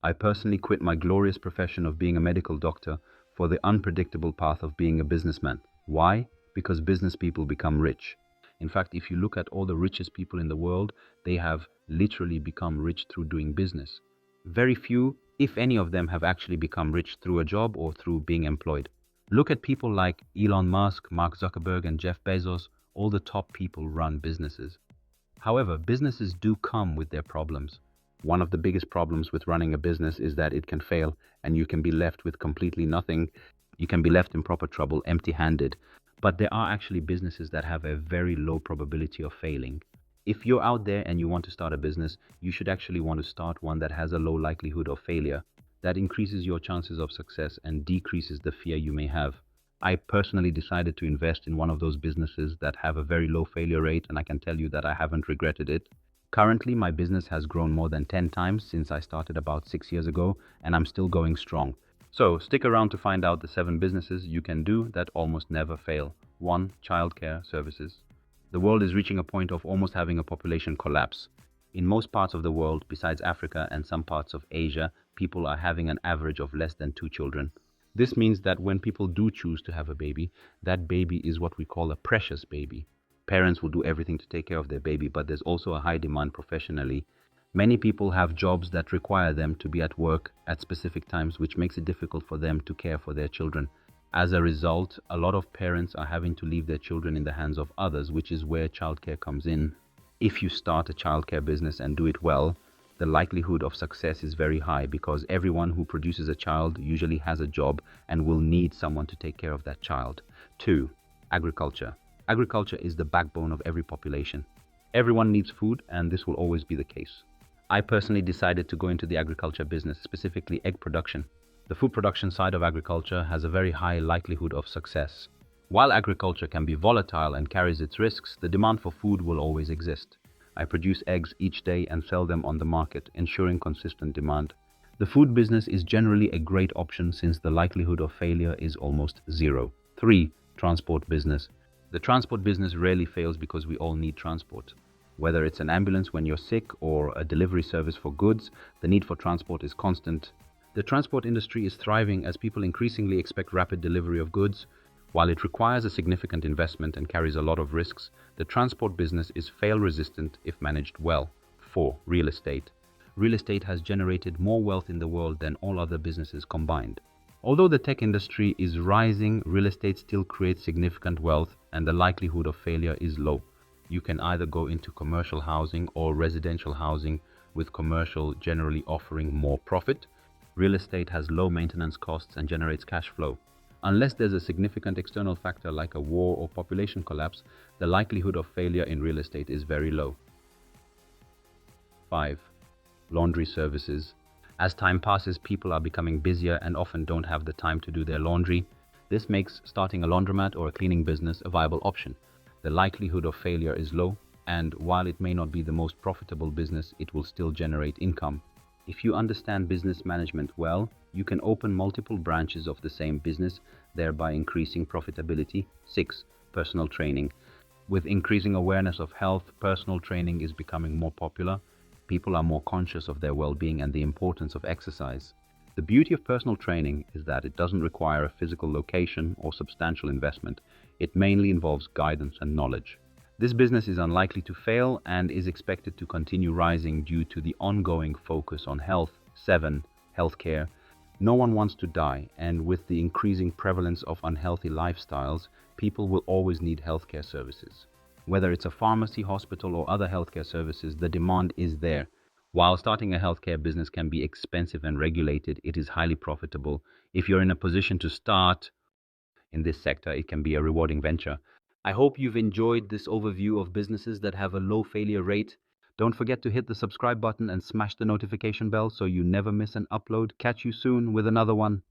I personally quit my glorious profession of being a medical doctor for the unpredictable path of being a businessman. Why? Because business people become rich. In fact, if you look at all the richest people in the world, they have literally become rich through doing business. Very few, if any of them, have actually become rich through a job or through being employed. Look at people like Elon Musk, Mark Zuckerberg, and Jeff Bezos. All the top people run businesses. However, businesses do come with their problems. One of the biggest problems with running a business is that it can fail and you can be left with completely nothing. You can be left in proper trouble, empty handed. But there are actually businesses that have a very low probability of failing. If you're out there and you want to start a business, you should actually want to start one that has a low likelihood of failure. That increases your chances of success and decreases the fear you may have. I personally decided to invest in one of those businesses that have a very low failure rate, and I can tell you that I haven't regretted it. Currently, my business has grown more than 10 times since I started about 6 years ago, and I'm still going strong. So, stick around to find out the 7 businesses you can do that almost never fail. 1. Childcare services. The world is reaching a point of almost having a population collapse. In most parts of the world, besides Africa and some parts of Asia, people are having an average of less than 2 children. This means that when people do choose to have a baby, that baby is what we call a precious baby. Parents will do everything to take care of their baby, but there's also a high demand professionally. Many people have jobs that require them to be at work at specific times, which makes it difficult for them to care for their children. As a result, a lot of parents are having to leave their children in the hands of others, which is where childcare comes in. If you start a childcare business and do it well, the likelihood of success is very high because everyone who produces a child usually has a job and will need someone to take care of that child. 2. Agriculture. Agriculture is the backbone of every population. Everyone needs food, and this will always be the case. I personally decided to go into the agriculture business, specifically egg production. The food production side of agriculture has a very high likelihood of success. While agriculture can be volatile and carries its risks, the demand for food will always exist. I produce eggs each day and sell them on the market, ensuring consistent demand. The food business is generally a great option since the likelihood of failure is almost zero. 3. Transport business. The transport business rarely fails because we all need transport. Whether it's an ambulance when you're sick or a delivery service for goods, the need for transport is constant. The transport industry is thriving as people increasingly expect rapid delivery of goods. While it requires a significant investment and carries a lot of risks, the transport business is fail-resistant if managed well. 4. Real estate. Real estate has generated more wealth in the world than all other businesses combined. Although the tech industry is rising, real estate still creates significant wealth and the likelihood of failure is low. You can either go into commercial housing or residential housing, with commercial generally offering more profit. Real estate has low maintenance costs and generates cash flow. Unless there's a significant external factor like a war or population collapse, the likelihood of failure in real estate is very low. 5. Laundry services. As time passes, people are becoming busier and often don't have the time to do their laundry. This makes starting a laundromat or a cleaning business a viable option. The likelihood of failure is low, and while it may not be the most profitable business, it will still generate income. If you understand business management well, you can open multiple branches of the same business, thereby increasing profitability. 6. Personal training. With increasing awareness of health, personal training is becoming more popular. People are more conscious of their well-being and the importance of exercise. The beauty of personal training is that it doesn't require a physical location or substantial investment. It mainly involves guidance and knowledge. This business is unlikely to fail and is expected to continue rising due to the ongoing focus on health. 7. Healthcare. No one wants to die, and with the increasing prevalence of unhealthy lifestyles, people will always need healthcare services. Whether it's a pharmacy, hospital, or other healthcare services, the demand is there. While starting a healthcare business can be expensive and regulated, it is highly profitable. If you're in a position to start in this sector, it can be a rewarding venture. I hope you've enjoyed this overview of businesses that have a low failure rate. Don't forget to hit the subscribe button and smash the notification bell so you never miss an upload. Catch you soon with another one.